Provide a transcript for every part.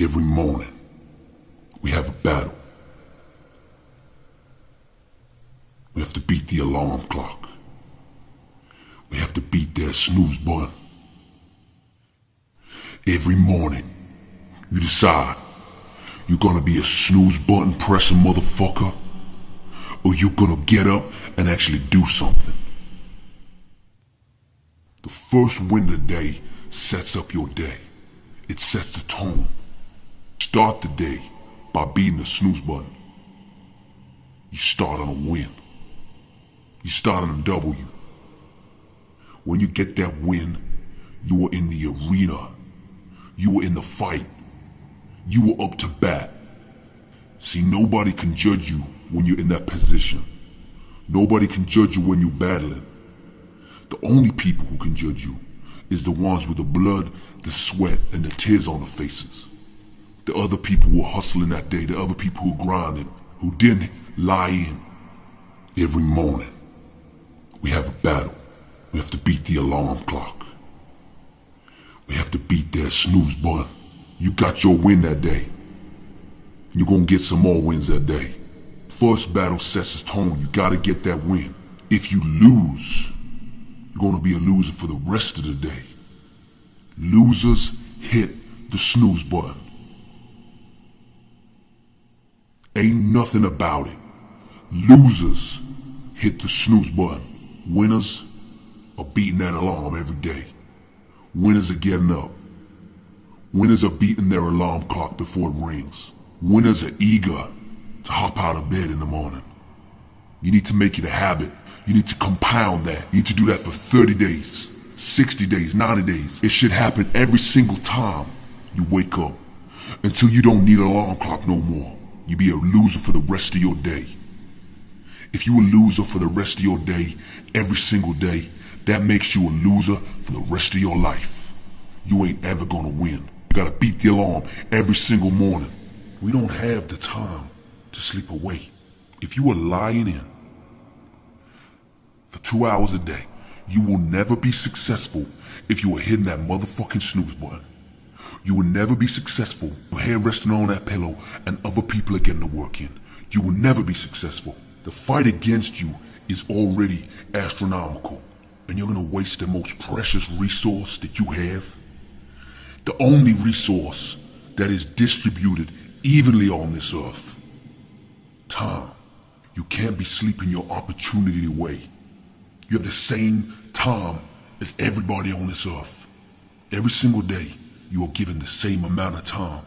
Every morning, we have a battle. We have to beat the alarm clock. We have to beat that snooze button. Every morning, you decide you're gonna be a snooze button pressing motherfucker, or you're gonna get up and actually do something. The first win of the day sets up your day. It sets the tone. Start the day by beating the snooze button. You start on a win. You start on a W. When you get that win, you are in the arena. You are in the fight. You are up to bat. See, nobody can judge you when you're in that position. Nobody can judge you when you're battling. The only people who can judge you is the ones with the blood, the sweat, and the tears on their faces. The other people who are hustling that day, the other people who are grinding, who didn't lie in. Every morning, we have a battle. We have to beat the alarm clock. We have to beat that snooze button. You got your win that day. You're gonna get some more wins that day. First battle sets the tone. You gotta get that win. If you lose, you're gonna be a loser for the rest of the day. Losers hit the snooze button. Ain't nothing about it. Losers hit the snooze button. Winners are beating that alarm every day. Winners are getting up. Winners are beating their alarm clock before it rings. Winners are eager to hop out of bed in the morning. You need to make it a habit. You need to compound that. You need to do that for 30 days, 60 days, 90 days. It should happen every single time you wake up until you don't need an alarm clock no more. You be a loser for the rest of your day. If you a loser for the rest of your day, every single day, that makes you a loser for the rest of your life. You ain't ever gonna win. You gotta beat the alarm every single morning. We don't have the time to sleep away. If you are lying in for 2 hours a day, you will never be successful if you are hitting that motherfucking snooze button. You will never be successful. Your head resting on that pillow and other people are getting the work in. You will never be successful. The fight against you is already astronomical, and you're gonna waste the most precious resource that you have. The only resource that is distributed evenly on this earth. Time. You can't be sleeping your opportunity away. You have the same time as everybody on this earth. Every single day, you are given the same amount of time,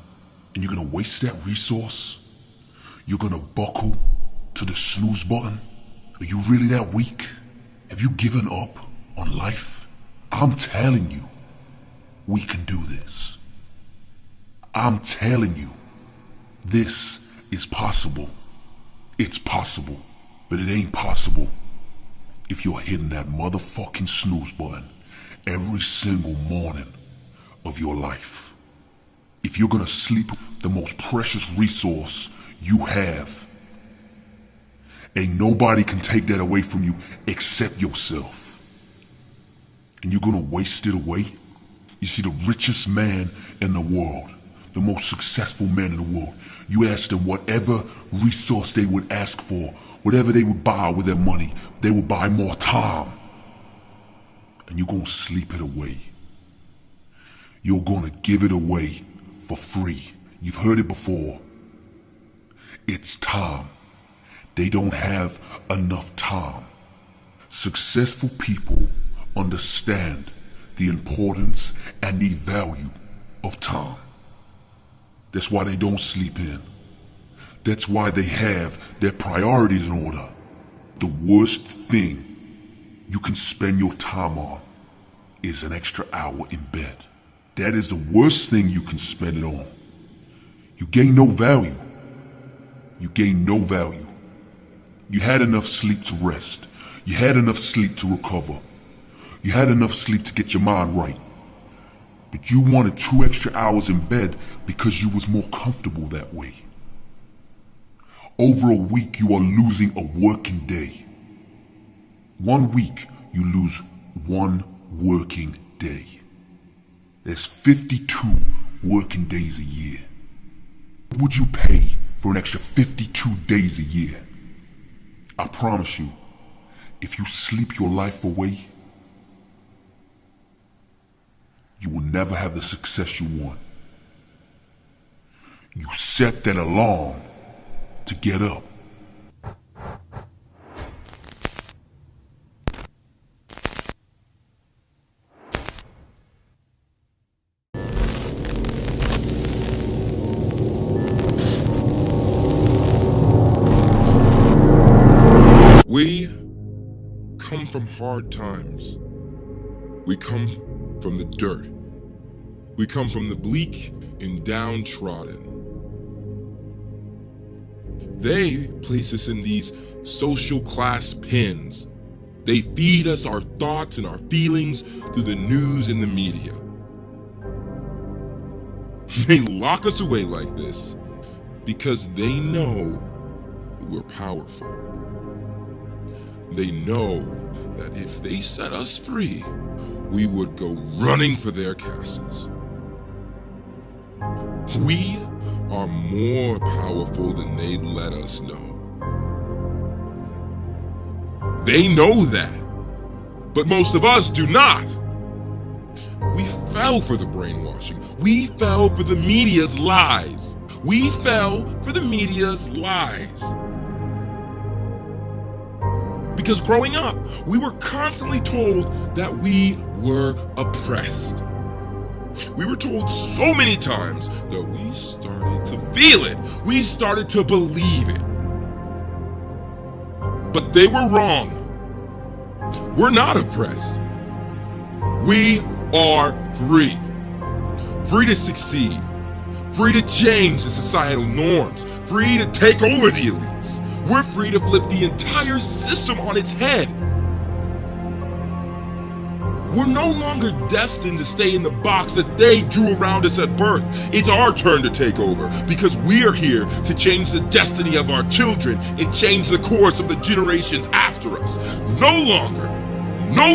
and you're gonna waste that resource? You're gonna buckle to the snooze button? Are you really that weak? Have you given up on life? I'm telling you, we can do this. I'm telling you, this is possible. It's possible, but it ain't possible if you're hitting that motherfucking snooze button every single morning of your life. If you're gonna sleep the most precious resource you have, ain't nobody can take that away from you except yourself. And you're gonna waste it away? You see, the richest man in the world, the most successful man in the world, you ask them whatever resource they would ask for, whatever they would buy with their money, they would buy more time. And you're gonna sleep it away. You're gonna give it away for free. You've heard it before. It's time. They don't have enough time. Successful people understand the importance and the value of time. That's why they don't sleep in. That's why they have their priorities in order. The worst thing you can spend your time on is an extra hour in bed. That is the worst thing you can spend it on. You gain no value. You gain no value. You had enough sleep to rest. You had enough sleep to recover. You had enough sleep to get your mind right. But you wanted 2 extra hours in bed because you was more comfortable that way. Over a week, you are losing a working day. 1 week, you lose 1 working day. There's 52 working days a year. Would you pay for an extra 52 days a year? I promise you, if you sleep your life away, you will never have the success you want. You set that alarm to get up. We come from hard times. We come from the dirt. We come from the bleak and downtrodden. They place us in these social class pens. They feed us our thoughts and our feelings through the news and the media. They lock us away like this because they know that we're powerful. They know that if they set us free, we would go running for their castles. We are more powerful than they'd let us know. They know that, but most of us do not. We fell for the brainwashing. We fell for the media's lies. We fell for the media's lies. Because growing up, we were constantly told that we were oppressed. We were told so many times that we started to feel it. We started to believe it. But they were wrong. We're not oppressed. We are free. Free to succeed. Free to change the societal norms. Free to take over the elites. We're free to flip the entire system on its head. We're no longer destined to stay in the box that they drew around us at birth. It's our turn to take over because we're here to change the destiny of our children and change the course of the generations after us. No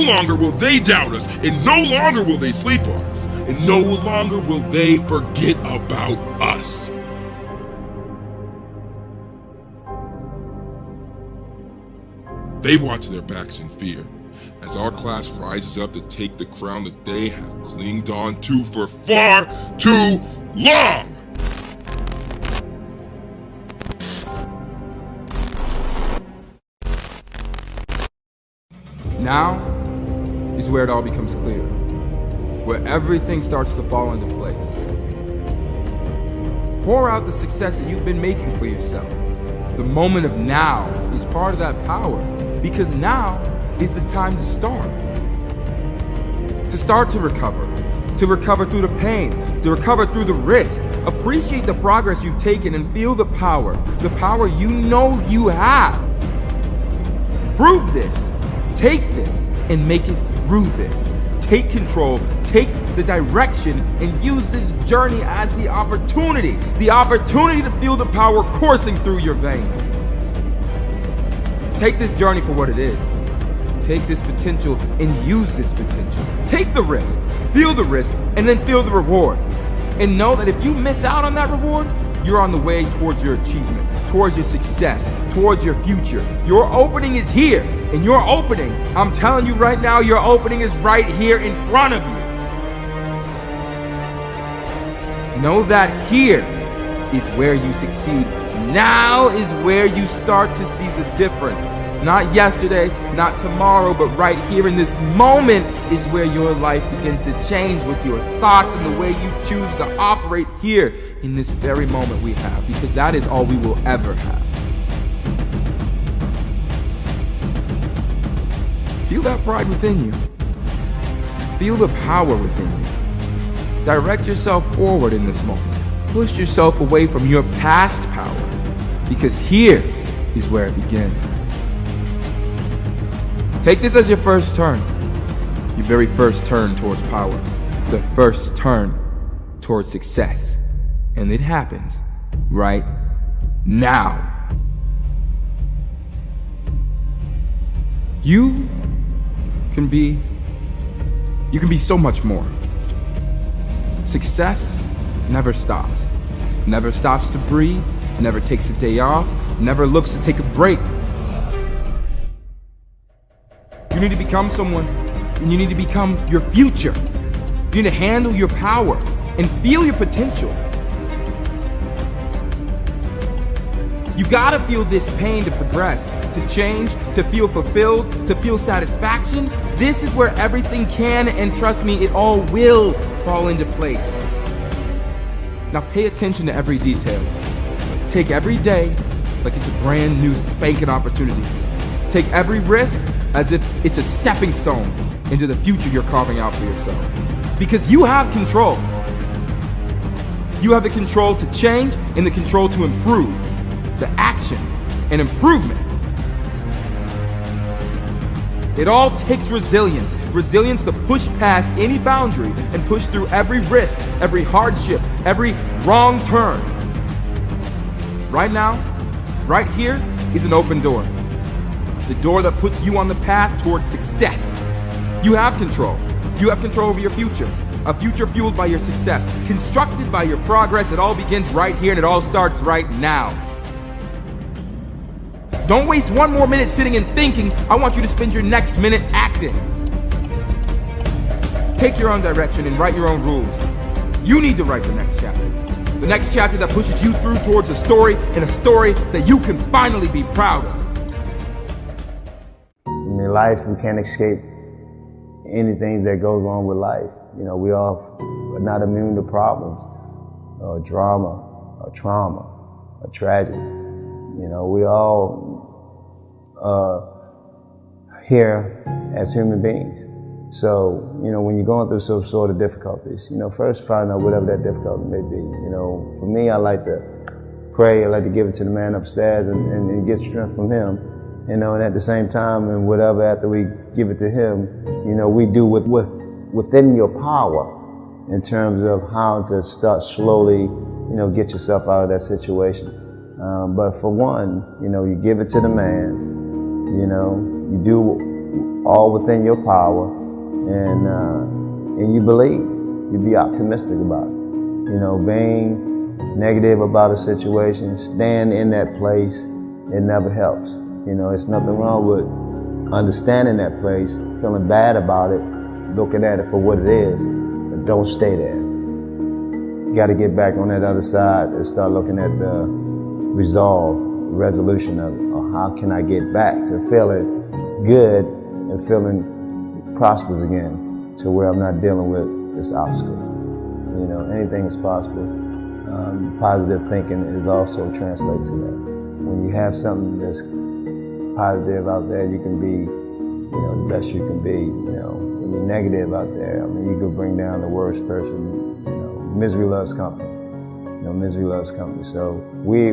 longer will they doubt us, and no longer will they sleep on us, and no longer will they forget about us. They watch their backs in fear as our class rises up to take the crown that they have clinged on to for far too long. Now is where it all becomes clear, where everything starts to fall into place. Pour out the success that you've been making for yourself. The moment of now is part of that power, because now is the time to start. To start to recover through the pain, to recover through the risk. Appreciate the progress you've taken and feel the power you know you have. Prove this, take this, and make it through this. Take control, take the direction, and use this journey as the opportunity to feel the power coursing through your veins. Take this journey for what it is. Take this potential and use this potential. Take the risk, feel the risk, and then feel the reward. And know that if you miss out on that reward, you're on the way towards your achievement, towards your success, towards your future. Your opening is here. And your opening, I'm telling you right now, your opening is right here in front of you. Know that here is where you succeed. Now is where you start to see the difference. Not yesterday, not tomorrow, but right here in this moment is where your life begins to change with your thoughts and the way you choose to operate here in this very moment we have, because that is all we will ever have. Feel that pride within you. Feel the power within you. Direct yourself forward in this moment. Push yourself away from your past power, because here is where it begins. Take this as your first turn. Your very first turn towards power. The first turn towards success. And it happens right now. You can be so much more. Success never stops. never stops to breathe, never takes a day off, never looks to take a break. You need to become someone, and you need to become your future. You need to handle your power and feel your potential. You gotta feel this pain to progress, to change, to feel fulfilled, to feel satisfaction. This is where everything can, and trust me, it all will fall into place. Now pay attention to every detail. Take every day like it's a brand new spanking opportunity. Take every risk as if it's a stepping stone into the future you're carving out for yourself. Because you have control. You have the control to change and the control to improve. The action and improvement. It all takes resilience. Resilience to push past any boundary and push through every risk, every hardship, every wrong turn. Right now, right here is an open door. The door that puts you on the path towards success. You have control. You have control over your future. A future fueled by your success, constructed by your progress. It all begins right here and it all starts right now. Don't waste one more minute sitting and thinking. I want you to spend your next minute acting. Take your own direction and write your own rules. You need to write the next chapter. The next chapter that pushes you through towards a story, and a story that you can finally be proud of. In life, we can't escape anything that goes on with life. You know, we all are not immune to problems, or drama, or trauma, or tragedy. You know, we all here as human beings. So, you know, when you're going through some sort of difficulties, you know, first find out whatever that difficulty may be. You know, for me, I like to pray. I like to give it to the man upstairs and get strength from him. You know, and at the same time, and whatever after we give it to him, you know, we do within your power in terms of how to start slowly, you know, get yourself out of that situation. But for one, you know, you give it to the man, you know, you do all within your power, and you believe, you be optimistic about it. You know, being negative about a situation, stand in that place, it never helps. You know, it's nothing wrong with understanding that place, feeling bad about it, looking at it for what it is, but don't stay there. You got to get back on that other side and start looking at the resolution of it, or how can I get back to feeling good and feeling prosperous again, to where I'm not dealing with this obstacle. You know, anything is possible. Positive thinking is also translates to that. When you have something that's positive out there, you can be, you know, the best you can be. You know, when you're negative out there, I mean, you could bring down the worst person. You know, misery loves company. You know, misery loves company. So we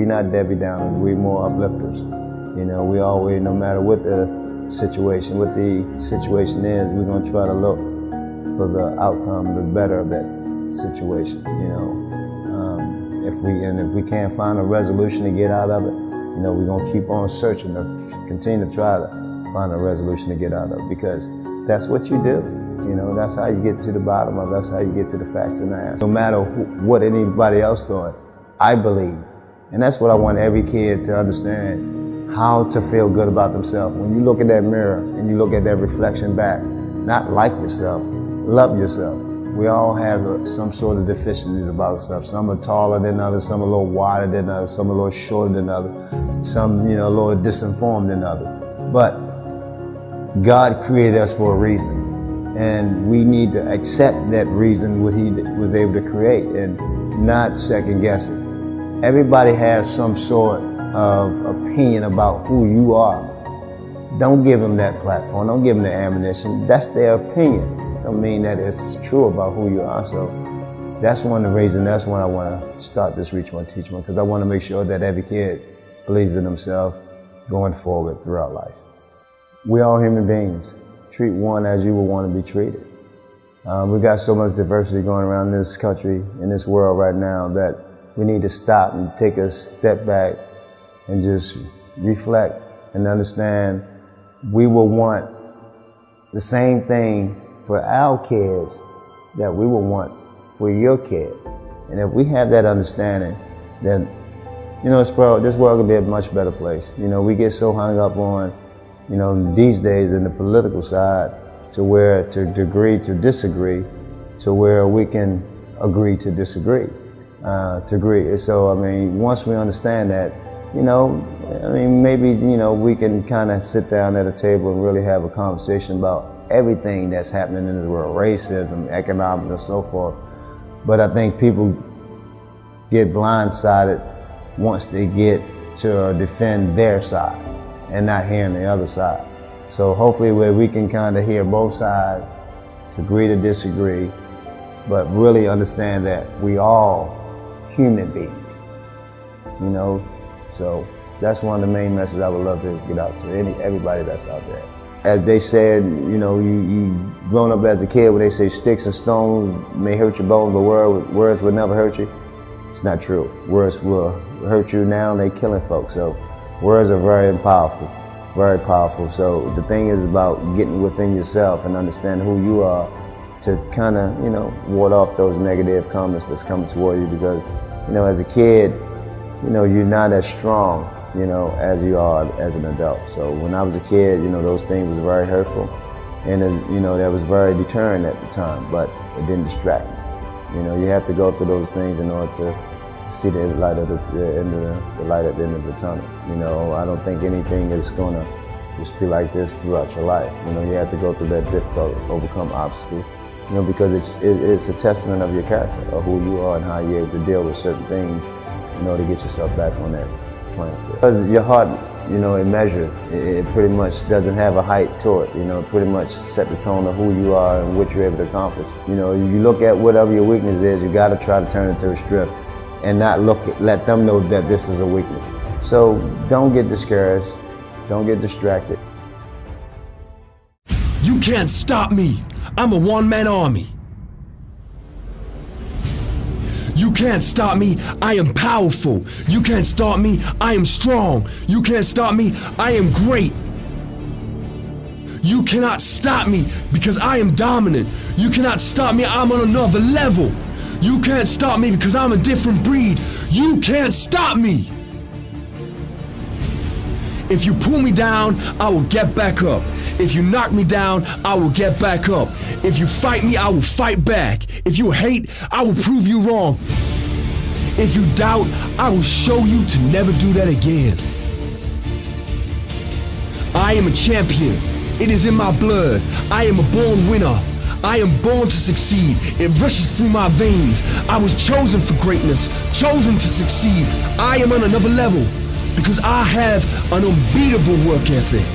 not Debbie Downers. We more uplifters. You know, we always, no matter what the situation is, we're gonna try to look for the outcome, the better of that situation. You know, if we can't find a resolution to get out of it, you know, we're gonna keep on searching to continue to try to find a resolution to get out of it, because that's what you do. You know, that's how you get to the bottom of it. That's how you get to the facts and the answers. No matter what anybody else doing, I believe. And that's what I want every kid to understand, how to feel good about themselves. When you look at that mirror and you look at that reflection back, not like yourself, love yourself. We all have some sort of deficiencies about ourselves. Some are taller than others, some are a little wider than others, some are a little shorter than others, some, you know, a little disinformed than others. But God created us for a reason. And we need to accept that reason, what He was able to create, and not second guess it. Everybody has some sort of opinion about who you are. Don't give them that platform. Don't give them the ammunition. That's their opinion. Don't mean that it's true about who you are. So that's one of the reasons, that's when I want to start this Reach One, Teach One, because I want to make sure that every kid believes in themselves going forward throughout life. We're all human beings. Treat one as you would want to be treated. We got so much diversity going around in this country, in this world right now, that we need to stop and take a step back and just reflect and understand we will want the same thing for our kids that we will want for your kid. And if we have that understanding, then, this world can be a much better place. We get so hung up on, these days in the political side, to agree to disagree, to where we can agree to disagree, to agree. So, once we understand that, maybe, we can kind of sit down at a table and really have a conversation about everything that's happening in the world, racism, economics, and so forth. But I think people get blindsided once they get to defend their side and not hearing the other side. So hopefully where we can kind of hear both sides, to agree to disagree, but really understand that we all human beings, So that's one of the main messages I would love to get out to everybody that's out there. As they said, you grown up as a kid when they say sticks and stones may hurt your bones, but words will never hurt you. It's not true. Words will hurt you now, and they killing folks. So words are very powerful, very powerful. So the thing is about getting within yourself and understanding who you are to kind of, ward off those negative comments that's coming toward you, because, as a kid, you're not as strong, as you are as an adult. So when I was a kid, those things was very hurtful, and that was very deterrent at the time, but it didn't distract me. You have to go through those things in order to see the light at the end of the tunnel. I don't think anything is gonna just be like this throughout your life. You have to go through that difficult, overcome obstacle, because it's a testament of your character, of who you are and how you're able to deal with certain things, to get yourself back on that playing field. Because your heart, it measure, it pretty much doesn't have a height to it, it pretty much set the tone of who you are and what you're able to accomplish. You look at whatever your weakness is, you gotta try to turn it into a strength and not let them know that this is a weakness. So don't get discouraged, don't get distracted. You can't stop me. I'm a one-man army. You can't stop me, I am powerful. You can't stop me, I am strong. You can't stop me, I am great. You cannot stop me because I am dominant. You cannot stop me, I'm on another level. You can't stop me because I'm a different breed. You can't stop me. If you pull me down, I will get back up. If you knock me down, I will get back up. If you fight me, I will fight back. If you hate, I will prove you wrong. If you doubt, I will show you to never do that again. I am a champion. It is in my blood. I am a born winner. I am born to succeed. It rushes through my veins. I was chosen for greatness, chosen to succeed. I am on another level because I have an unbeatable work ethic.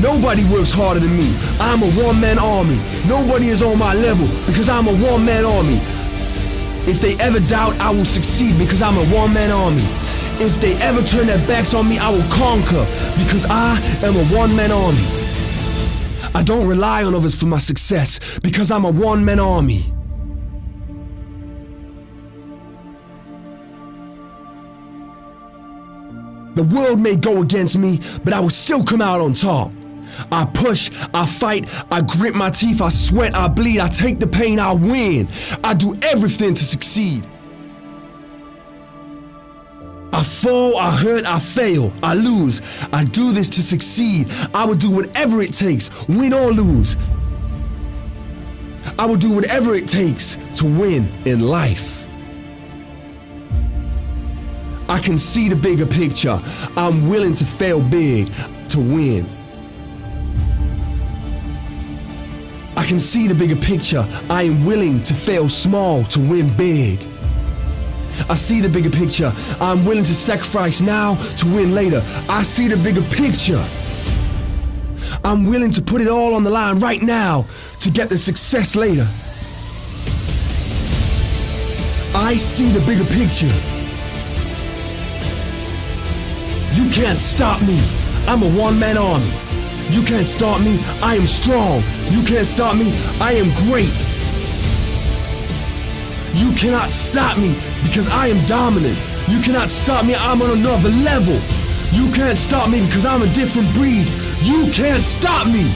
Nobody works harder than me. I'm a one-man army. Nobody is on my level because I'm a one-man army. If they ever doubt, I will succeed because I'm a one-man army. If they ever turn their backs on me, I will conquer because I am a one-man army. I don't rely on others for my success because I'm a one-man army. The world may go against me, but I will still come out on top. I push, I fight, I grit my teeth, I sweat, I bleed, I take the pain, I win. I do everything to succeed. I fall, I hurt, I fail, I lose. I do this to succeed. I will do whatever it takes, win or lose. I will do whatever it takes to win in life. I can see the bigger picture. I'm willing to fail big to win. I can see the bigger picture. I am willing to fail small to win big. I see the bigger picture. I'm willing to sacrifice now to win later. I see the bigger picture. I'm willing to put it all on the line right now to get the success later. I see the bigger picture. You can't stop me. I'm a one-man army. You can't stop me. I am strong. You can't stop me. I am great. You cannot stop me because I am dominant. You cannot stop me. I'm on another level. You can't stop me because I'm a different breed. You can't stop me.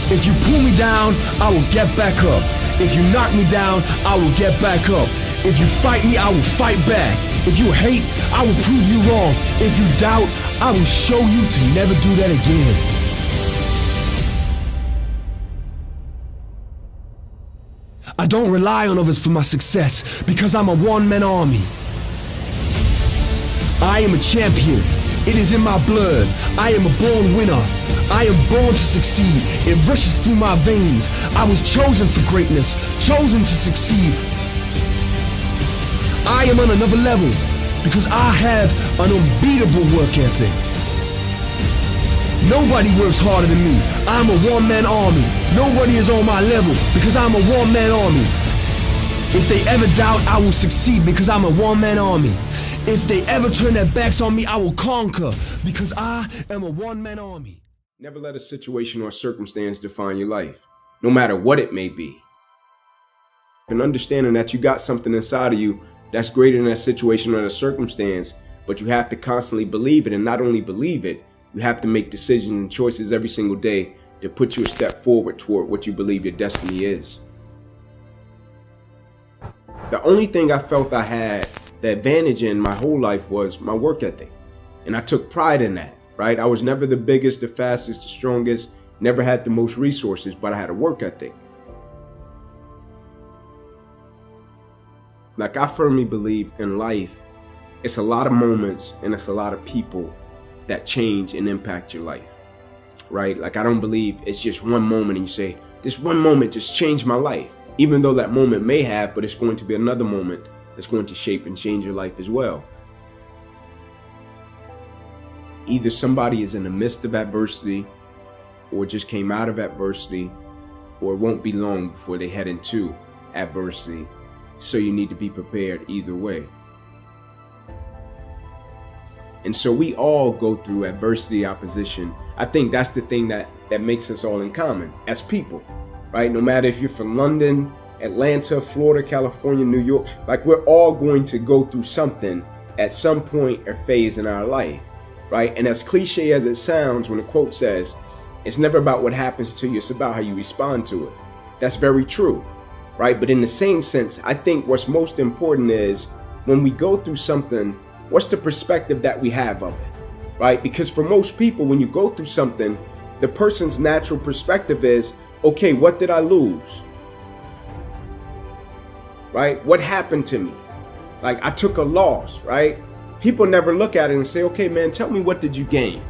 If you pull me down, I will get back up. If you knock me down, I will get back up. If you fight me, I will fight back. If you hate, I will prove you wrong. If you doubt, I will show you to never do that again. I don't rely on others for my success because I'm a one-man army. I am a champion. It is in my blood. I am a born winner. I am born to succeed. It rushes through my veins. I was chosen for greatness, chosen to succeed. I am on another level because I have an unbeatable work ethic. Nobody works harder than me. I'm a one-man army. Nobody is on my level because I'm a one-man army. If they ever doubt, I will succeed because I'm a one-man army. If they ever turn their backs on me, I will conquer because I am a one-man army. Never let a situation or circumstance define your life, no matter what it may be. And understanding that you got something inside of you that's greater than that situation or that circumstance, but you have to constantly believe it, and not only believe it, you have to make decisions and choices every single day to put you a step forward toward what you believe your destiny is. The only thing I felt I had the advantage in my whole life was my work ethic. And I took pride in that, right? I was never the biggest, the fastest, the strongest, never had the most resources, but I had a work ethic. Like, I firmly believe in life, it's a lot of moments and it's a lot of people that change and impact your life, right? Like, I don't believe it's just one moment and you say, this one moment just changed my life. Even though that moment may have, but it's going to be another moment that's going to shape and change your life as well. Either somebody is in the midst of adversity or just came out of adversity, or it won't be long before they head into adversity. So you need to be prepared either way. And so we all go through adversity, opposition. I think that's the thing that makes us all in common as people, right? No matter if you're from London, Atlanta, Florida, California, New York, like, we're all going to go through something at some point or phase in our life, right? And as cliche as it sounds, when the quote says, it's never about what happens to you, it's about how you respond to it. That's very true, right? But in the same sense, I think what's most important is when we go through something, what's the perspective that we have of it, right? Because for most people, when you go through something, the person's natural perspective is, okay, what did I lose? Right? What happened to me? Like, I took a loss, right? People never look at it and say, okay, man, tell me, what did you gain?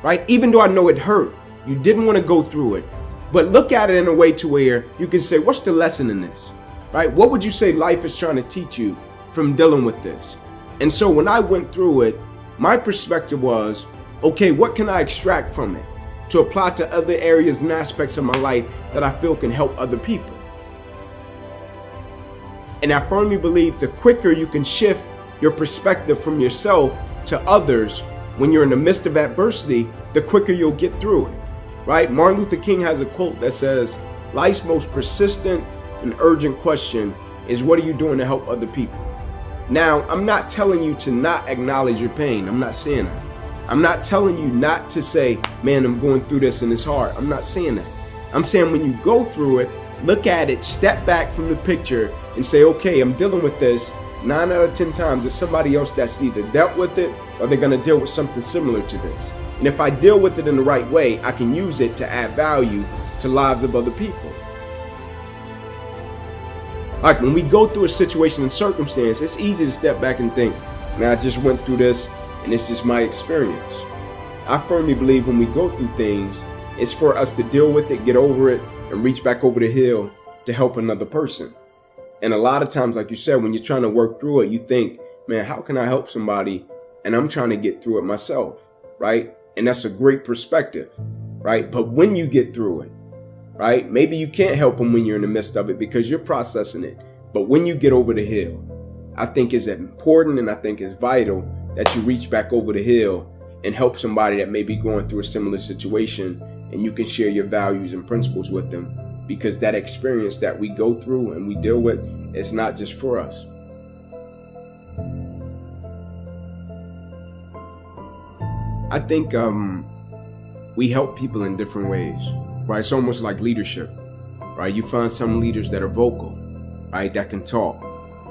Right? Even though I know it hurt, you didn't want to go through it, but look at it in a way to where you can say, what's the lesson in this? Right? What would you say life is trying to teach you from dealing with this? And so when I went through it, my perspective was, okay, what can I extract from it to apply to other areas and aspects of my life that I feel can help other people? And I firmly believe the quicker you can shift your perspective from yourself to others when you're in the midst of adversity, the quicker you'll get through it, right? Martin Luther King has a quote that says, life's most persistent and urgent question is, what are you doing to help other people? Now, I'm not telling you to not acknowledge your pain. I'm not saying that. I'm not telling you not to say, man, I'm going through this and it's hard. I'm not saying that. I'm saying when you go through it, look at it, step back from the picture and say, okay, I'm dealing with this. 9 out of 10 times, it's somebody else that's either dealt with it or they're going to deal with something similar to this. And if I deal with it in the right way, I can use it to add value to lives of other people. Like, when we go through a situation and circumstance, it's easy to step back and think, man, I just went through this and it's just my experience. I firmly believe when we go through things, it's for us to deal with it, get over it, and reach back over the hill to help another person. And a lot of times, like you said, when you're trying to work through it, you think, man, how can I help somebody? And I'm trying to get through it myself, right? And that's a great perspective, right? But when you get through it, right, maybe you can't help them when you're in the midst of it because you're processing it. But when you get over the hill, I think it's important and I think it's vital that you reach back over the hill and help somebody that may be going through a similar situation, and you can share your values and principles with them, because that experience that we go through and we deal with, it's not just for us. I think we help people in different ways. right? It's almost like leadership, right? You find some leaders that are vocal, right, that can talk.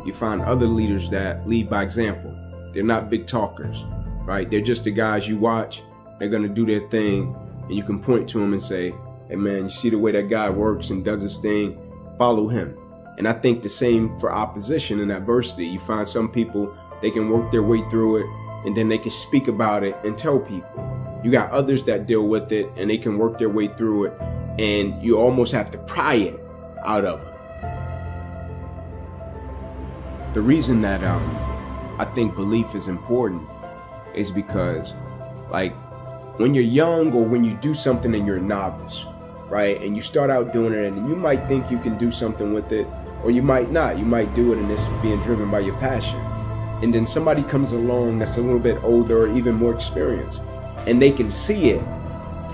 You find other leaders that lead by example. They're not big talkers, right? They're just the guys you watch. They're going to do their thing, and you can point to them and say, hey, man, you see the way that guy works and does his thing? Follow him. And I think the same for opposition and adversity. You find some people, they can work their way through it, and then they can speak about it and tell people. You got others that deal with it, and they can work their way through it, and you almost have to pry it out of them. The reason that I think belief is important is because, like, when you're young or when you do something and you're a novice, right, and you start out doing it and you might think you can do something with it, or you might not. You might do it and it's being driven by your passion. And then somebody comes along that's a little bit older or even more experienced, and they can see it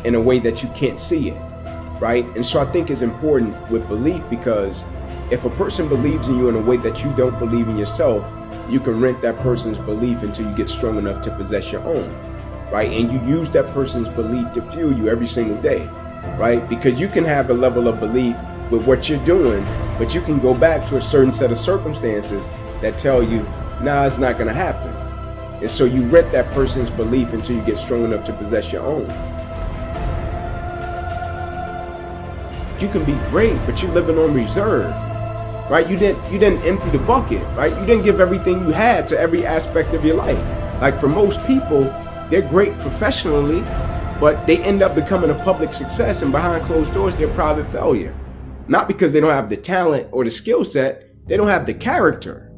in a way that you can't see it, right? And so I think it's important with belief, because if a person believes in you in a way that you don't believe in yourself, you can rent that person's belief until you get strong enough to possess your own, right? And you use that person's belief to fuel you every single day, right? Because you can have a level of belief with what you're doing, but you can go back to a certain set of circumstances that tell you, nah, it's not gonna happen. And so you rent that person's belief until you get strong enough to possess your own. You can be great, but you're living on reserve, right? You didn't empty the bucket, right? You didn't give everything you had to every aspect of your life. Like, for most people, they're great professionally, but they end up becoming a public success, and behind closed doors, they're a private failure. Not because they don't have the talent or the skill set, they don't have the character,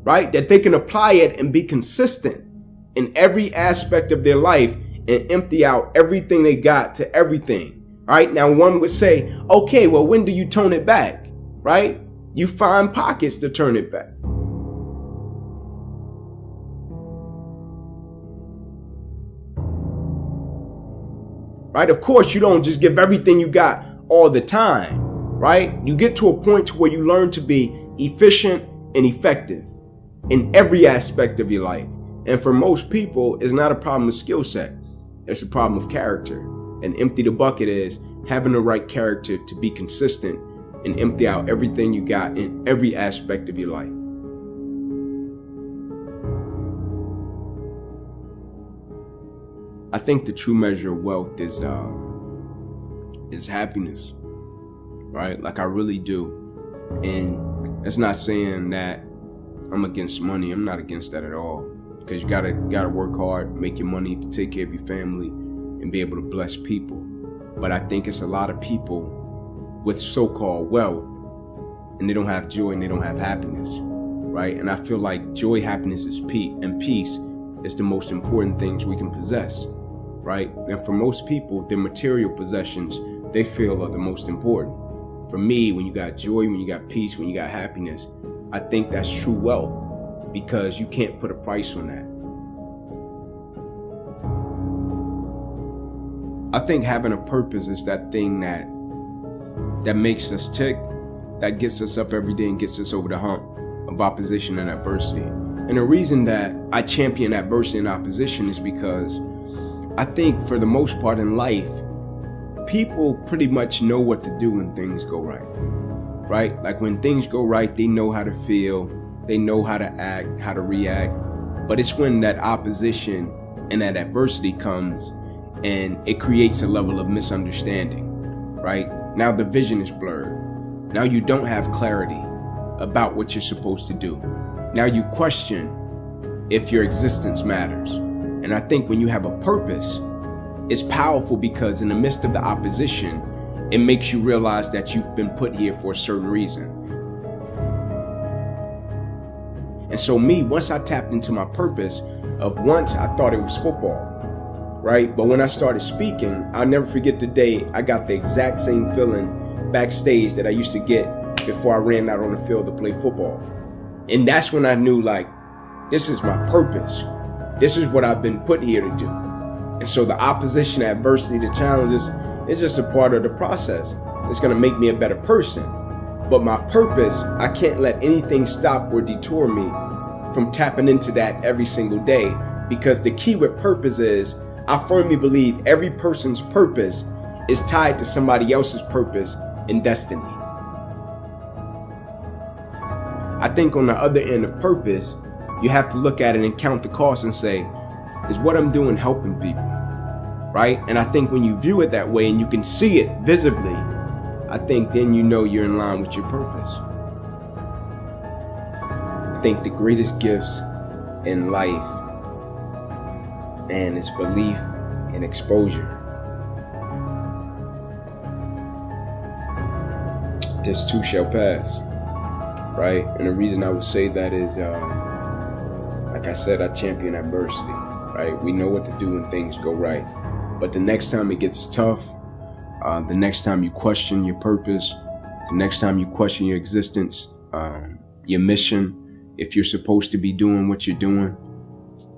right? That they can apply it and be consistent in every aspect of their life and empty out everything they got to everything, right? Now, one would say, okay, well, when do you tone it back, right? You find pockets to turn it back. Right? Of course, you don't just give everything you got all the time, right? You get to a point to where you learn to be efficient and effective in every aspect of your life. And for most people, it's not a problem of skill set. It's a problem of character. And empty the bucket is having the right character to be consistent and empty out everything you got in every aspect of your life. I think the true measure of wealth is happiness, right? Like, I really do. And it's not saying that I'm against money. I'm not against that at all, because you gotta work hard, make your money to take care of your family and be able to bless people. But I think it's a lot of people with so-called wealth, and they don't have joy and they don't have happiness, right? And I feel like joy, happiness, and peace is the most important things we can possess, right? And for most people, their material possessions, they feel are the most important. For me, when you got joy, when you got peace, when you got happiness, I think that's true wealth, because you can't put a price on that. I think having a purpose is that thing that makes us tick, that gets us up every day and gets us over the hump of opposition and adversity. And the reason that I champion adversity and opposition is because I think, for the most part in life, people pretty much know what to do when things go right, right? Like, when things go right, they know how to feel, they know how to act, how to react. But it's when that opposition and that adversity comes and it creates a level of misunderstanding, right? Now the vision is blurred. Now you don't have clarity about what you're supposed to do. Now you question if your existence matters. And I think when you have a purpose, it's powerful, because in the midst of the opposition, it makes you realize that you've been put here for a certain reason. And so me, once I tapped into my purpose once I thought it was football, right? But when I started speaking, I'll never forget the day I got the exact same feeling backstage that I used to get before I ran out on the field to play football. And that's when I knew, like, this is my purpose. This is what I've been put here to do. And so the opposition, adversity, the challenges, it's just a part of the process. It's going to make me a better person. But my purpose, I can't let anything stop or detour me from tapping into that every single day. Because the key with purpose is, I firmly believe every person's purpose is tied to somebody else's purpose and destiny. I think on the other end of purpose, you have to look at it and count the cost and say, is what I'm doing helping people? Right? And I think when you view it that way and you can see it visibly, I think then you know you're in line with your purpose. I think the greatest gifts in life and its belief and exposure. This too shall pass, right? And the reason I would say that is, like I said, I champion adversity, right? We know what to do when things go right. But the next time it gets tough, the next time you question your purpose, the next time you question your existence, your mission, if you're supposed to be doing what you're doing,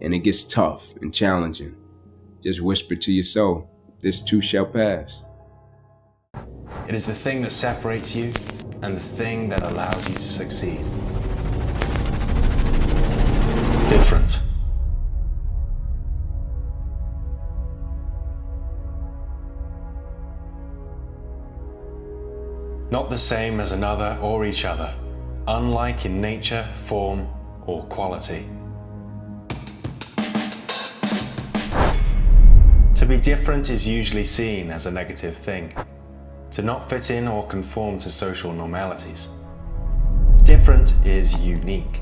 and it gets tough and challenging, just whisper to your soul, this too shall pass. It is the thing that separates you and the thing that allows you to succeed. Different. Not the same as another or each other, unlike in nature, form, or quality. To be different is usually seen as a negative thing. To not fit in or conform to social normalities. Different is unique.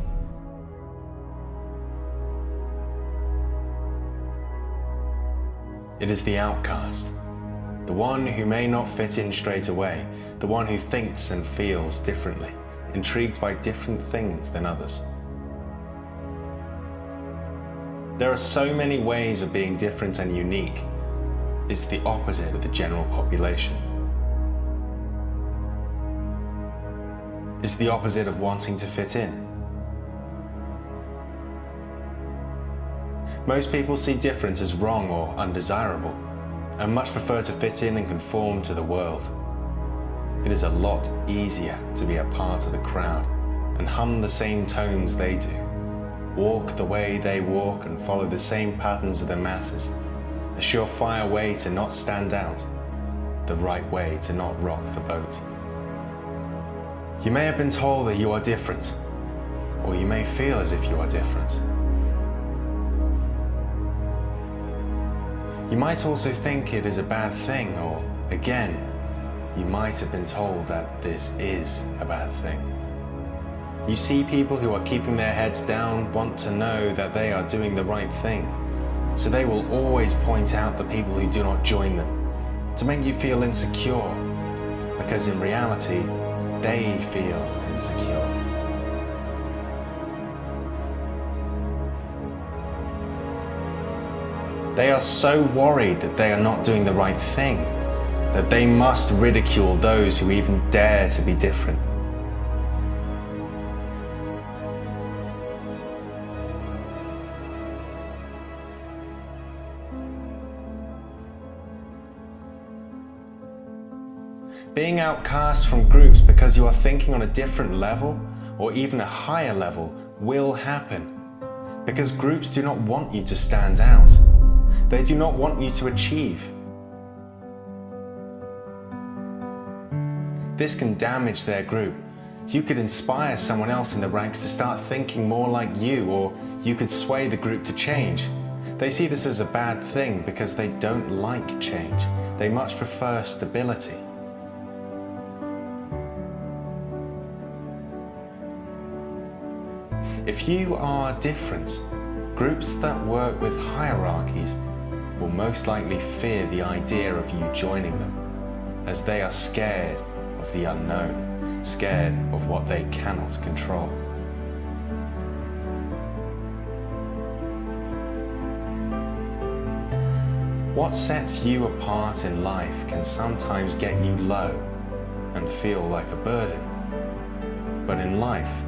It is the outcast, the one who may not fit in straight away, the one who thinks and feels differently, intrigued by different things than others. There are so many ways of being different and unique. It's the opposite of the general population. It's the opposite of wanting to fit in. Most people see different as wrong or undesirable, and much prefer to fit in and conform to the world. It is a lot easier to be a part of the crowd and hum the same tones they do, walk the way they walk and follow the same patterns of the masses, a surefire way to not stand out, the right way to not rock the boat. You may have been told that you are different, or you may feel as if you are different. You might also think it is a bad thing, or again, you might have been told that this is a bad thing. You see people who are keeping their heads down want to know that they are doing the right thing, so they will always point out the people who do not join them, to make you feel insecure, because in reality, they feel insecure. They are so worried that they are not doing the right thing, that they must ridicule those who even dare to be different. Being outcast from groups because you are thinking on a different level or even a higher level will happen, because groups do not want you to stand out. They do not want you to achieve. This can damage their group. You could inspire someone else in the ranks to start thinking more like you, or you could sway the group to change. They see this as a bad thing because they don't like change. They much prefer stability. If you are different, groups that work with hierarchies will most likely fear the idea of you joining them, as they are scared of the unknown, scared of what they cannot control. What sets you apart in life can sometimes get you low and feel like a burden. But in life,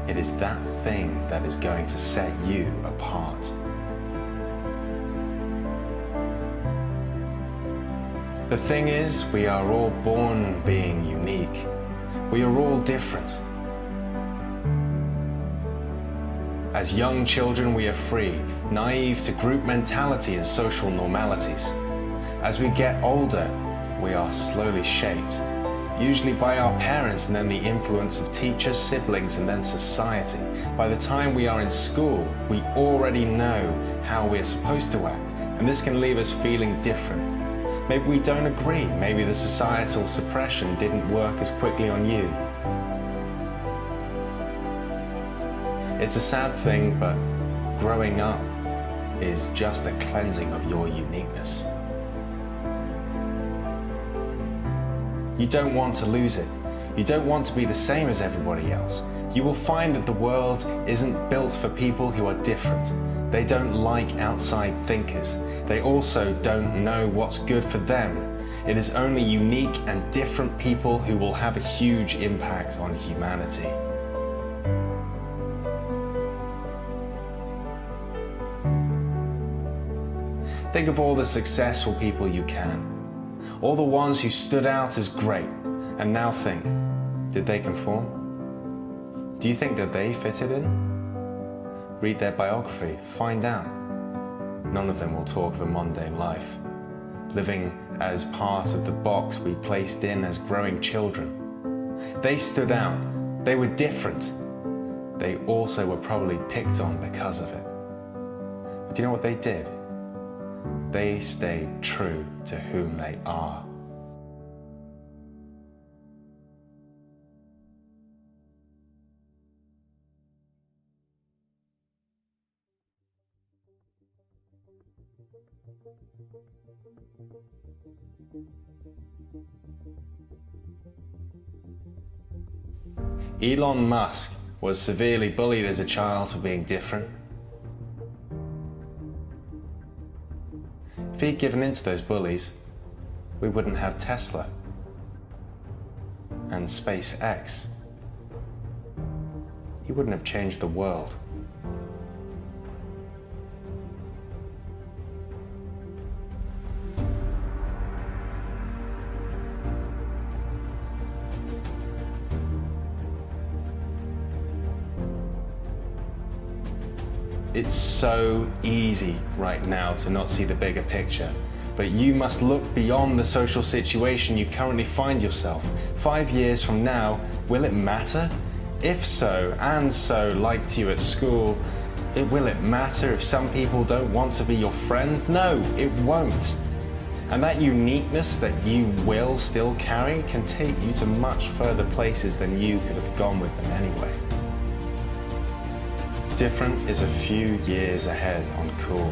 it is that thing that is going to set you apart. The thing is, we are all born being unique. We are all different. As young children, we are free, naive to group mentality and social normalities. As we get older, we are slowly shaped, usually by our parents and then the influence of teachers, siblings, and then society. By the time we are in school, we already know how we're supposed to act, and this can leave us feeling different. Maybe we don't agree, maybe the societal suppression didn't work as quickly on you. It's a sad thing, but growing up is just a cleansing of your uniqueness. You don't want to lose it. You don't want to be the same as everybody else. You will find that the world isn't built for people who are different. They don't like outside thinkers. They also don't know what's good for them. It is only unique and different people who will have a huge impact on humanity. Think of all the successful people you can. All the ones who stood out as great, and now think, did they conform? Do you think that they fitted in? Read their biography, find out. None of them will talk of a mundane life, living as part of the box we placed in as growing children. They stood out, they were different. They also were probably picked on because of it. But do you know what they did? They stayed true to whom they are. Elon Musk was severely bullied as a child for being different. If he'd given in to those bullies, we wouldn't have Tesla and SpaceX. He wouldn't have changed the world. It's so easy right now to not see the bigger picture, but you must look beyond the social situation you currently find yourself. 5 years from now, will it matter? If so, and so liked you at school, will it matter if some people don't want to be your friend? No, it won't. And that uniqueness that you will still carry can take you to much further places than you could have gone with them anyway. Different is a few years ahead on cool.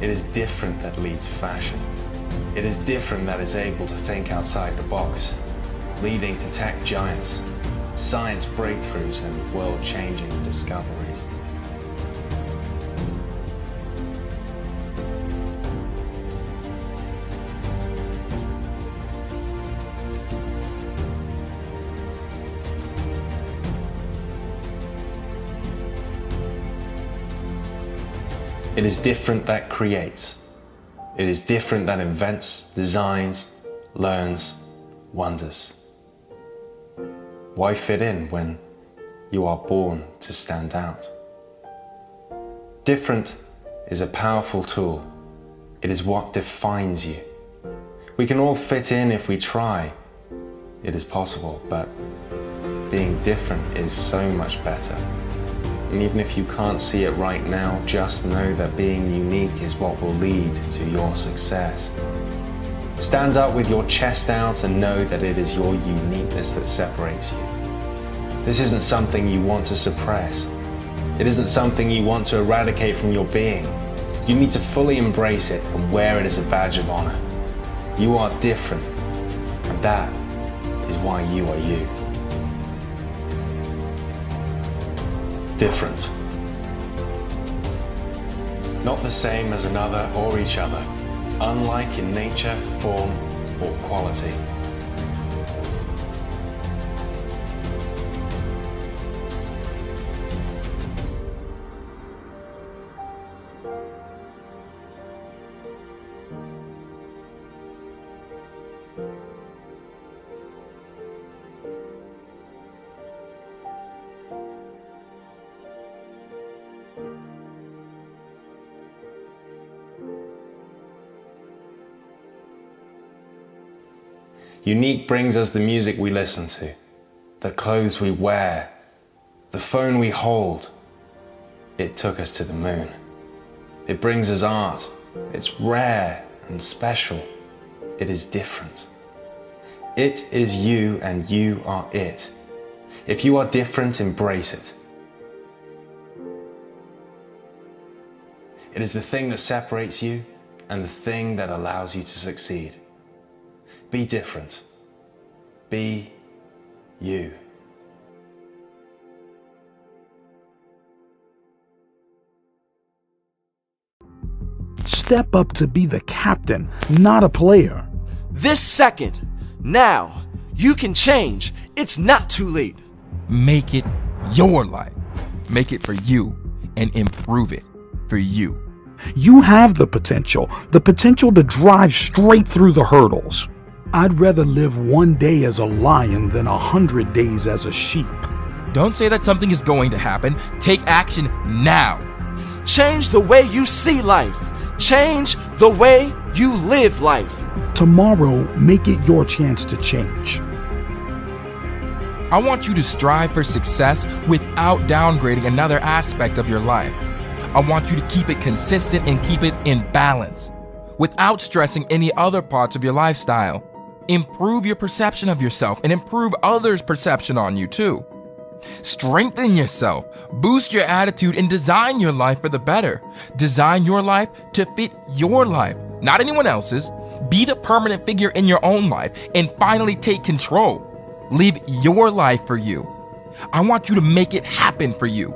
It is different that leads fashion. It is different that is able to think outside the box, leading to tech giants, science breakthroughs, and world-changing discoveries. It is different that creates. It is different that invents, designs, learns, wonders. Why fit in when you are born to stand out? Different is a powerful tool. It is what defines you. We can all fit in if we try. It is possible, but being different is so much better. And even if you can't see it right now, just know that being unique is what will lead to your success. Stand up with your chest out and know that it is your uniqueness that separates you. This isn't something you want to suppress. It isn't something you want to eradicate from your being. You need to fully embrace it and wear it as a badge of honor. You are different, and that is why you are you. Different. Not the same as another or each other, unlike in nature, form, or quality. Unique brings us the music we listen to, the clothes we wear, the phone we hold. It took us to the moon. It brings us art. It's rare and special. It is different. It is you and you are it. If you are different, embrace it. It is the thing that separates you and the thing that allows you to succeed. Be different. Be you. Step up to be the captain, not a player. This second, now, you can change. It's not too late. Make it your life. Make it for you and improve it for you. You have the potential to drive straight through the hurdles. I'd rather live one day as a lion than 100 days as a sheep. Don't say that something is going to happen. Take action now. Change the way you see life. Change the way you live life. Tomorrow, make it your chance to change. I want you to strive for success without downgrading another aspect of your life. I want you to keep it consistent and keep it in balance without stressing any other parts of your lifestyle. Improve your perception of yourself and improve others' perception on you too. Strengthen yourself, boost your attitude, and design your life for the better. Design your life to fit your life, not anyone else's. Be the permanent figure in your own life and finally take control. Live your life for you. I want you to make it happen for you.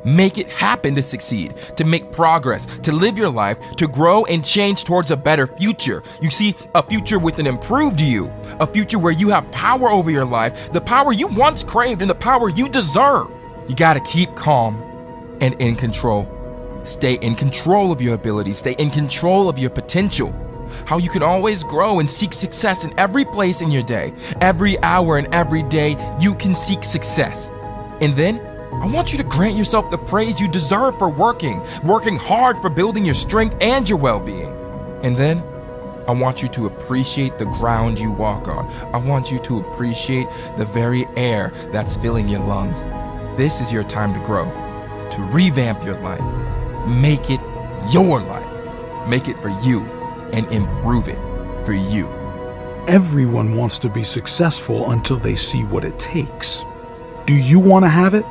Make it happen to succeed, to make progress, to live your life, to grow and change towards a better future. You see, a future with an improved you, a future where you have power over your life, the power you once craved and the power you deserve. You gotta keep calm and in control. Stay in control of your abilities, stay in control of your potential. How you can always grow and seek success in every place in your day. Every hour and every day, you can seek success. And then, I want you to grant yourself the praise you deserve for working hard for building your strength and your well-being. And then, I want you to appreciate the ground you walk on. I want you to appreciate the very air that's filling your lungs. This is your time to grow, to revamp your life. Make it your life. Make it for you and improve it for you. Everyone wants to be successful until they see what it takes. Do you want to have it?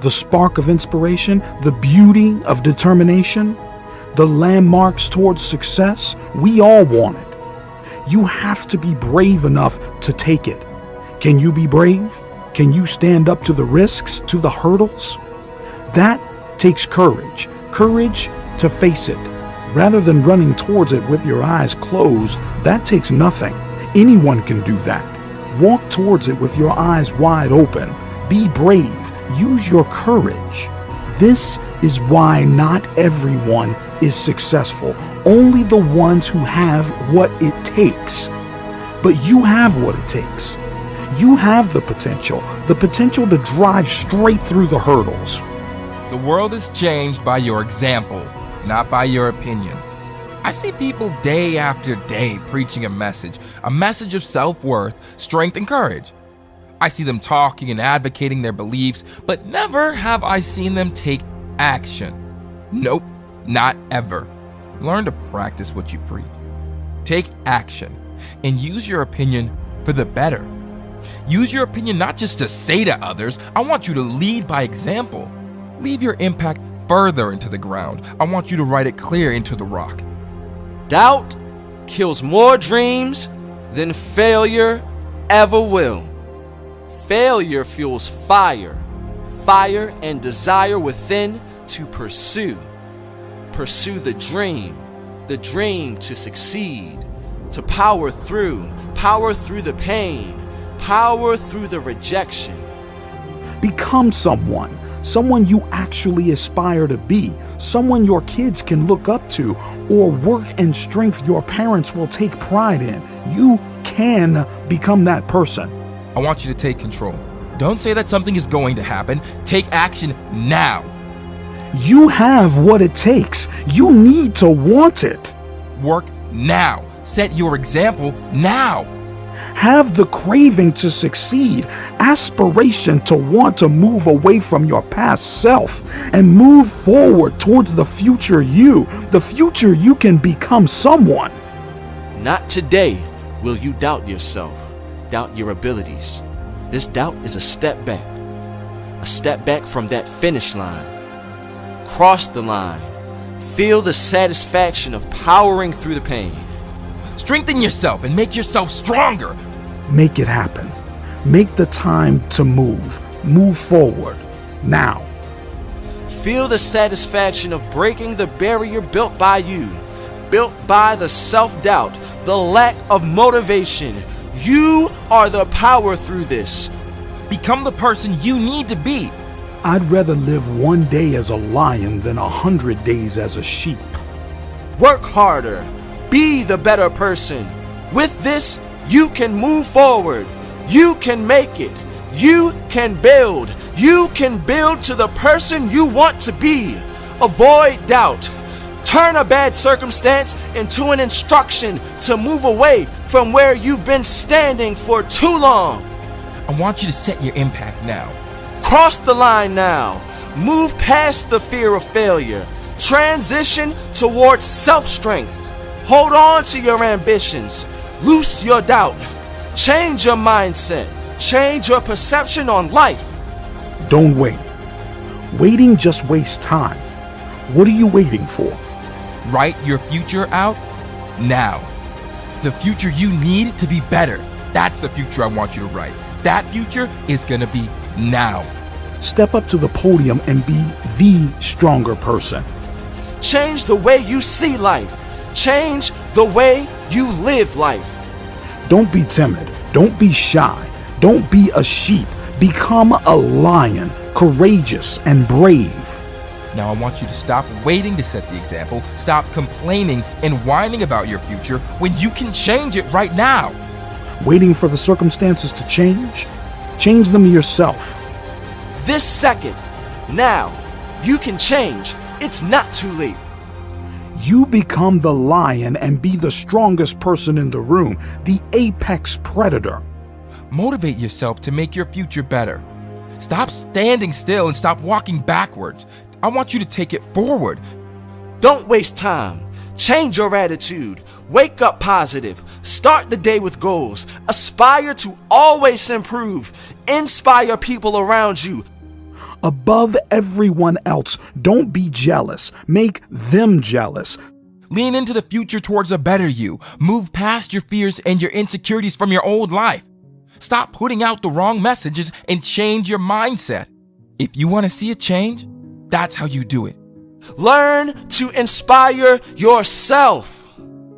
The spark of inspiration, the beauty of determination, the landmarks towards success, we all want it. You have to be brave enough to take it. Can you be brave? Can you stand up to the risks, to the hurdles? That takes courage. Courage to face it. Rather than running towards it with your eyes closed, that takes nothing. Anyone can do that. Walk towards it with your eyes wide open. Be brave. Use your courage. This is why not everyone is successful. Only the ones who have what it takes. But you have what it takes. You have the potential to drive straight through the hurdles. The world is changed by your example, not by your opinion. I see people day after day preaching a message of self-worth, strength, and courage. I see them talking and advocating their beliefs, but never have I seen them take action. Nope, not ever. Learn to practice what you preach. Take action and use your opinion for the better. Use your opinion not just to say to others, I want you to lead by example. Leave your impact further into the ground. I want you to write it clear into the rock. Doubt kills more dreams than failure ever will. Failure fuels fire and desire within to pursue. Pursue the dream to succeed, to power through the pain, power through the rejection. Become someone you actually aspire to be, someone your kids can look up to, or work and strength your parents will take pride in. You can become that person. I want you to take control. Don't say that something is going to happen. Take action now. You have what it takes. You need to want it. Work now. Set your example now. Have the craving to succeed, aspiration to want to move away from your past self and move forward towards the future you can become someone. Not today will you doubt yourself, doubt your abilities. This doubt is a step back from that finish line. Cross the line. Feel the satisfaction of powering through the pain. Strengthen yourself and make yourself stronger. Make it happen. Make the time to move. Move forward. Now. Feel the satisfaction of breaking the barrier built by you, built by the self-doubt, the lack of motivation. You are the power through this. Become the person you need to be. I'd rather live one day as a lion than 100 days as a sheep. Work harder. Be the better person. With this, you can move forward. You can make it. You can build. You can build to the person you want to be. Avoid doubt. Turn a bad circumstance into an instruction to move away from where you've been standing for too long. I want you to set your impact now. Cross the line now. Move past the fear of failure. Transition towards self-strength. Hold on to your ambitions. Loose your doubt. Change your mindset. Change your perception on life. Don't wait. Waiting just wastes time. What are you waiting for? Write your future out now. The future you need to be better. That's the future I want you to write. That future is gonna be now. Step up to the podium and be the stronger person. Change the way you see life. Change the way you live life. Don't be timid. Don't be shy. Don't be a sheep. Become a lion, courageous and brave. Now I want you to stop waiting to set the example. Stop complaining and whining about your future when you can change it right now. Waiting for the circumstances to change? Change them yourself. This second, now, you can change. It's not too late. You become the lion and be the strongest person in the room, the apex predator. Motivate yourself to make your future better. Stop standing still and stop walking backwards. I want you to take it forward. Don't waste time. Change your attitude. Wake up positive. Start the day with goals. Aspire to always improve. Inspire people around you. Above everyone else, don't be jealous. Make them jealous. Lean into the future towards a better you. Move past your fears and your insecurities from your old life. Stop putting out the wrong messages and change your mindset. If you want to see a change, that's how you do it. Learn to inspire yourself.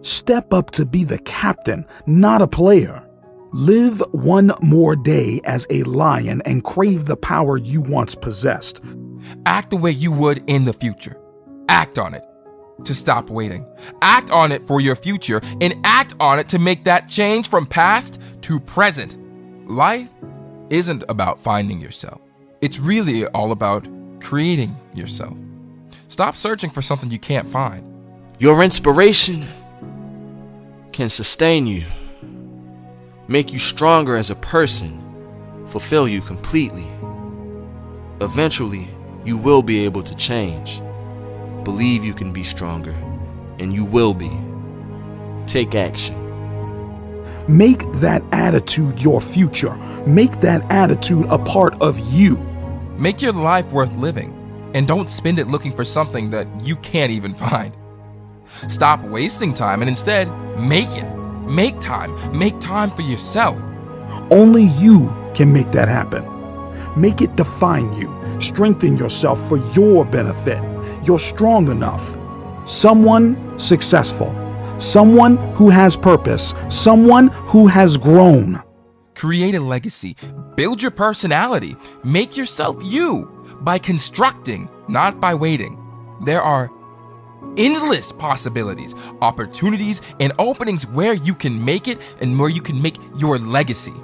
Step up to be the captain, not a player. Live one more day as a lion and crave the power you once possessed. Act the way you would in the future. Act on it to stop waiting. Act on it for your future and act on it to make that change from past to present. Life isn't about finding yourself. It's really all about creating yourself. Stop searching for something you can't find. Your inspiration can sustain you, make you stronger as a person, fulfill you completely. Eventually, you will be able to change. Believe you can be stronger, and you will be. Take action. Make that attitude your future. Make that attitude a part of you. Make your life worth living, and don't spend it looking for something that you can't even find. Stop wasting time and instead make it. Make time. Make time for yourself. Only you can make that happen. Make it define you. Strengthen yourself for your benefit. You're strong enough. Someone successful. Someone who has purpose. Someone who has grown. Create a legacy. Build your personality. Make yourself you by constructing, not by waiting. There are endless possibilities, opportunities, and openings where you can make it and where you can make your legacy.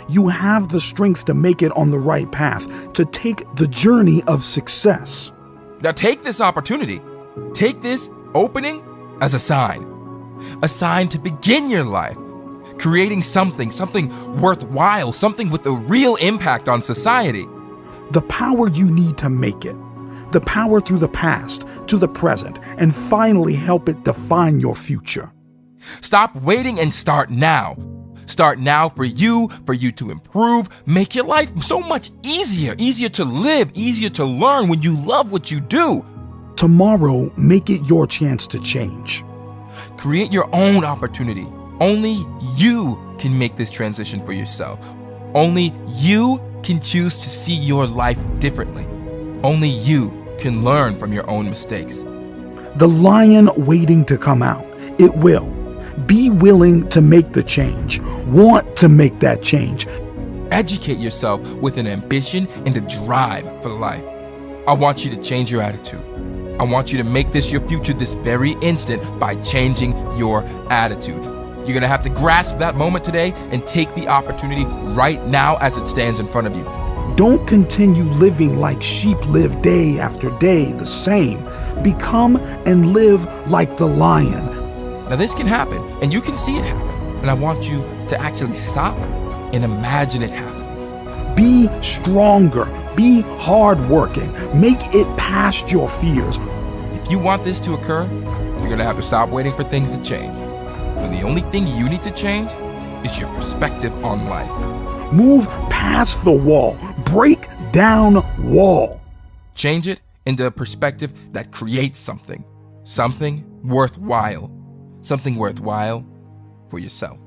You have the strength to make it on the right path, to take the journey of success. Now take this opportunity. Take this opening as a sign to begin your life. creating something worthwhile, something with a real impact on society. The power you need to make it. The power through the past to the present, and finally help it define your future. Stop waiting and start now. Start now for you to improve, make your life so much easier to live, easier to learn when you love what you do. Tomorrow, make it your chance to change. Create your own opportunity. Only you can make this transition for yourself. Only you can choose to see your life differently. Only you can learn from your own mistakes. The lion waiting to come out. It will. Be willing to make the change. Want to make that change. Educate yourself with an ambition and a drive for life. I want you to change your attitude. I want you to make this your future this very instant by changing your attitude. You're gonna have to grasp that moment today and take the opportunity right now as it stands in front of you. Don't continue living like sheep live day after day the same. Become and live like the lion. Now this can happen, and you can see it happen. And I want you to actually stop and imagine it happening. Be stronger. Be hardworking. Make it past your fears. If you want this to occur, you're gonna have to stop waiting for things to change. When the only thing you need to change is your perspective on life. Move past the wall. Break down wall. Change it into a perspective that creates something worthwhile for yourself.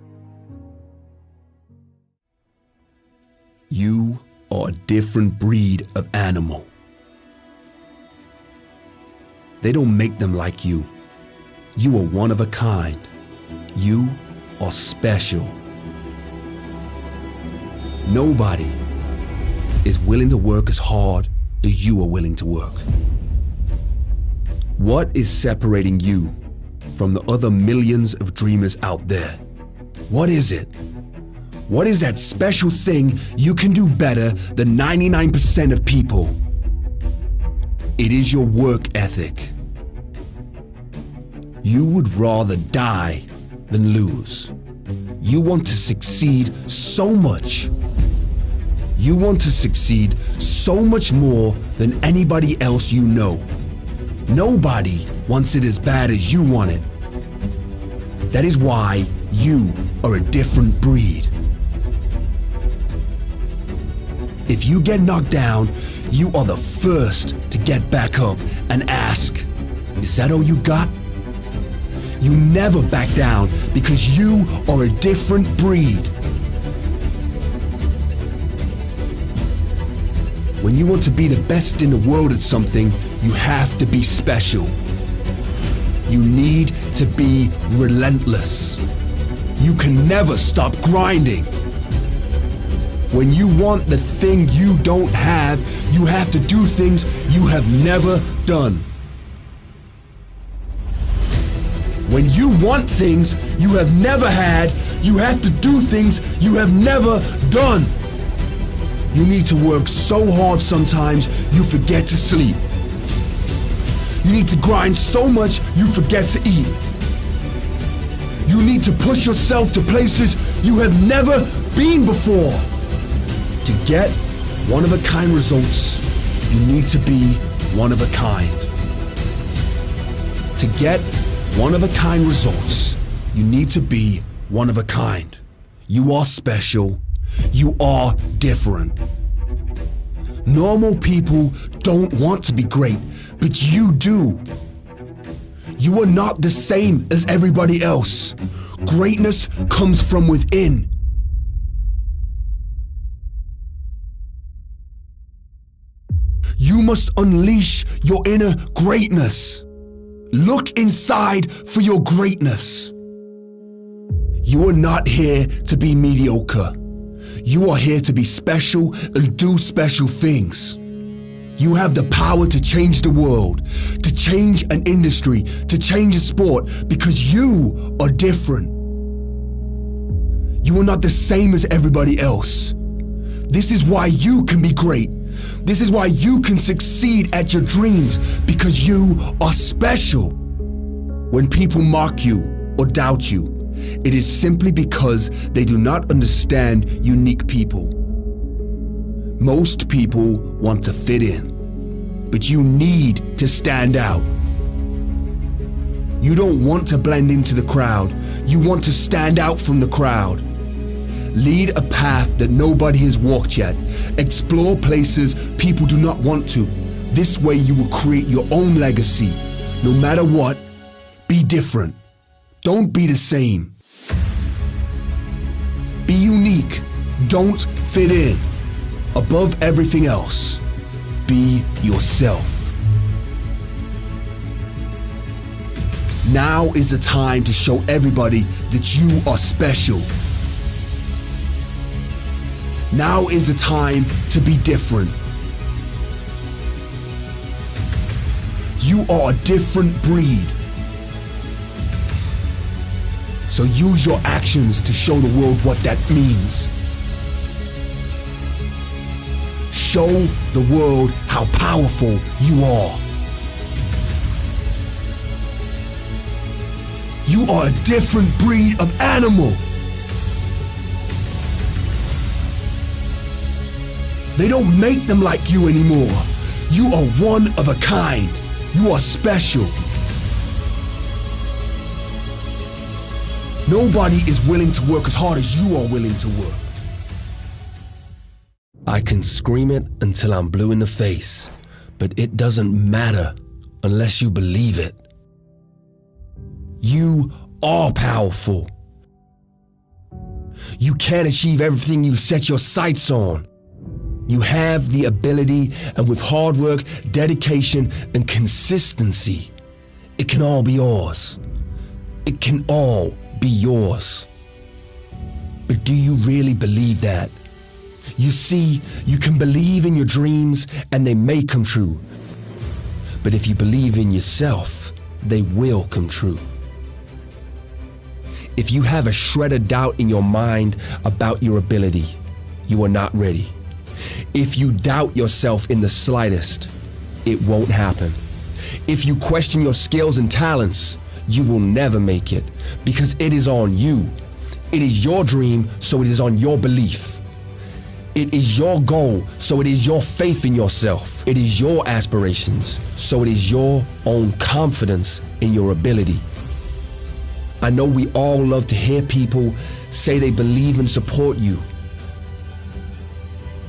You are a different breed of animal. They don't make them like you. You are one of a kind. You are special. Nobody is willing to work as hard as you are willing to work. What is separating you from the other millions of dreamers out there? What is it? What is that special thing you can do better than 99% of people? It is your work ethic. You would rather die than lose. You want to succeed so much. You want to succeed so much more than anybody else you know. Nobody wants it as bad as you want it. That is why you are a different breed. If you get knocked down, you are the first to get back up and ask, "Is that all you got?" You never back down because you are a different breed. When you want to be the best in the world at something, you have to be special. You need to be relentless. You can never stop grinding. When you want the thing you don't have, you have to do things you have never done. When you want things you have never had, you have to do things you have never done. You need to work so hard sometimes you forget to sleep. You need to grind so much you forget to eat. You need to push yourself to places you have never been before. To get one-of-a-kind results, you need to be one of a kind. To get one-of-a-kind results, you need to be one of a kind. You are special. You are different. Normal people don't want to be great, but you do. You are not the same as everybody else. Greatness comes from within. You must unleash your inner greatness. Look inside for your greatness. You are not here to be mediocre. You are here to be special and do special things. You have the power to change the world, to change an industry, to change a sport, because you are different. You are not the same as everybody else. This is why you can be great. This is why you can succeed at your dreams, because you are special. When people mock you or doubt you, It is simply because they do not understand unique people. Most people want to fit in, but you need to stand out. You don't want to blend into the crowd. You want to stand out from the crowd. Lead a path that nobody has walked yet. Explore places people do not want to. This way you will create your own legacy. No matter what, be different. Don't be the same. Be unique. Don't fit in. Above everything else, be yourself. Now is the time to show everybody that you are special. Now is the time to be different. You are a different breed. So use your actions to show the world what that means. Show the world how powerful you are. You are a different breed of animal. They don't make them like you anymore. You are one of a kind. You are special. Nobody is willing to work as hard as you are willing to work. I can scream it until I'm blue in the face, but it doesn't matter unless you believe it. You are powerful. You can achieve everything you set your sights on. You have the ability, and with hard work, dedication, and consistency, it can all be yours. It can all be yours. But do you really believe that? You see, you can believe in your dreams and they may come true. But if you believe in yourself, they will come true. If you have a shred of doubt in your mind about your ability, you are not ready. If you doubt yourself in the slightest, it won't happen. If you question your skills and talents, you will never make it, because it is on you. It is your dream, so it is on your belief. It is your goal, so it is your faith in yourself. It is your aspirations, so it is your own confidence in your ability. I know we all love to hear people say they believe and support you.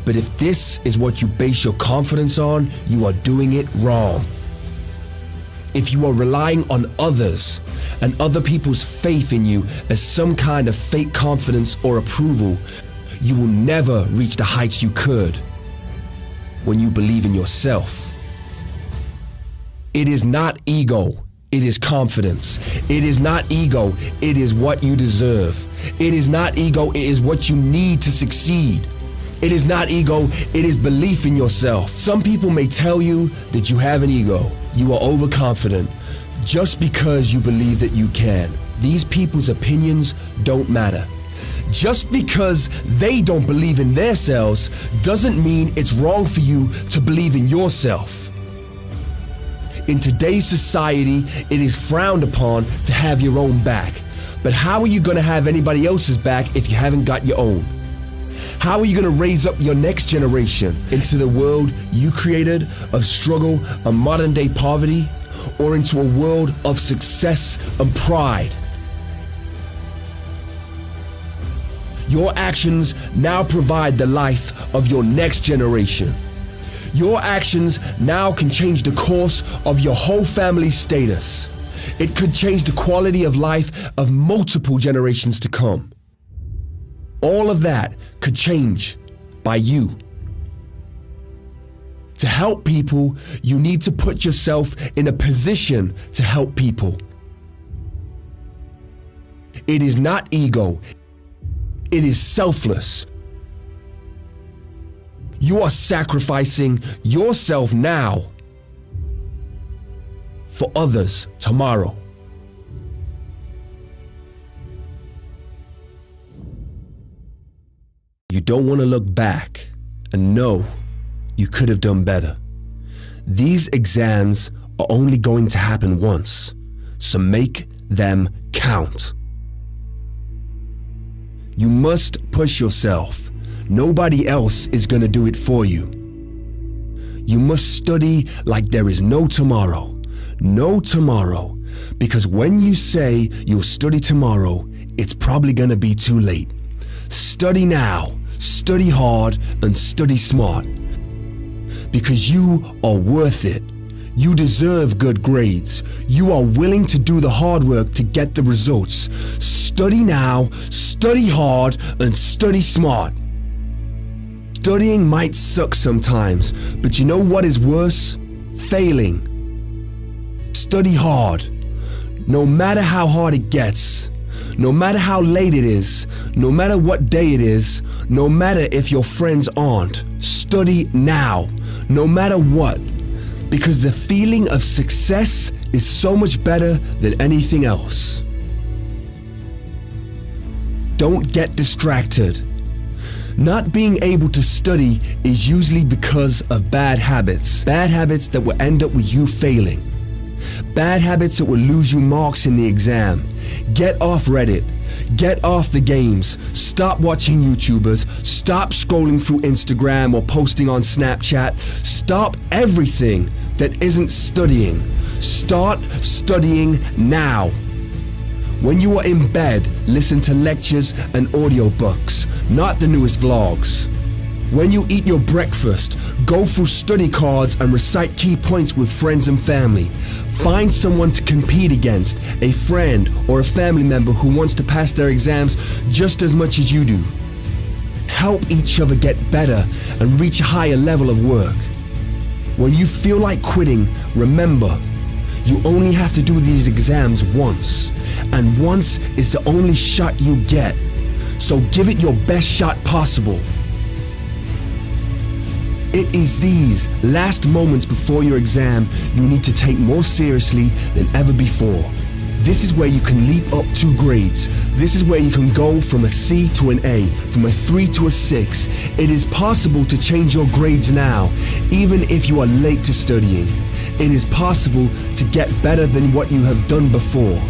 But if this is what you base your confidence on, you are doing it wrong. If you are relying on others and other people's faith in you as some kind of fake confidence or approval, you will never reach the heights you could when you believe in yourself. It is not ego, it is confidence. It is not ego, it is what you deserve. It is not ego, it is what you need to succeed. It is not ego, it is belief in yourself. Some people may tell you that you have an ego, you are overconfident, just because you believe that you can. These people's opinions don't matter. Just because they don't believe in themselves doesn't mean it's wrong for you to believe in yourself. In today's society, it is frowned upon to have your own back. But how are you going to have anybody else's back if you haven't got your own? How are you going to raise up your next generation into the world you created of struggle and modern day poverty, or into a world of success and pride? Your actions now provide the life of your next generation. Your actions now can change the course of your whole family's status. It could change the quality of life of multiple generations to come. All of that could change by you. To help people, you need to put yourself in a position to help people. It is not ego. It is selfless. You are sacrificing yourself now for others tomorrow. You don't want to look back and know you could have done better. These exams are only going to happen once, so make them count. You must push yourself. Nobody else is gonna do it for you. You must study like there is no tomorrow. No tomorrow. Because when you say you'll study tomorrow, it's probably gonna be too late. Study now, study hard, and study smart. Because you are worth it. You deserve good grades. You are willing to do the hard work to get the results. Study now, study hard, and study smart. Studying might suck sometimes, but you know what is worse? Failing. Study hard. No matter how hard it gets, no matter how late it is, no matter what day it is, no matter if your friends aren't, study now, no matter what, because the feeling of success is so much better than anything else. Don't get distracted. Not being able to study is usually because of bad habits that will end up with you failing. Bad habits that will lose you marks in the exam. Get off Reddit. Get off the games. Stop watching YouTubers. Stop scrolling through Instagram or posting on Snapchat. Stop everything that isn't studying. Start studying now. When you are in bed, listen to lectures and audiobooks, not the newest vlogs. When you eat your breakfast, go through study cards and recite key points with friends and family. Find someone to compete against, a friend or a family member who wants to pass their exams just as much as you do. Help each other get better and reach a higher level of work. When you feel like quitting, remember, you only have to do these exams once, and once is the only shot you get. So give it your best shot possible. It is these last moments before your exam you need to take more seriously than ever before. This is where you can leap up 2 grades. This is where you can go from a C to an A, from a 3 to a 6. It is possible to change your grades now, even if you are late to studying. It is possible to get better than what you have done before.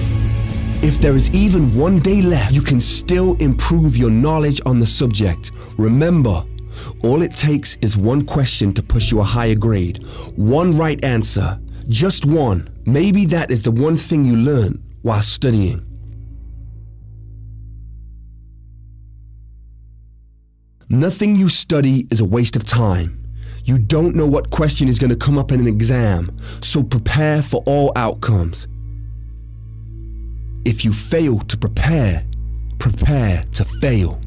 If there is even 1 day left, you can still improve your knowledge on the subject. Remember, all it takes is 1 question to push you a higher grade. 1 right answer. Just 1. Maybe that is the 1 thing you learn while studying. Nothing you study is a waste of time. You don't know what question is going to come up in an exam, so prepare for all outcomes. If you fail to prepare, prepare to fail.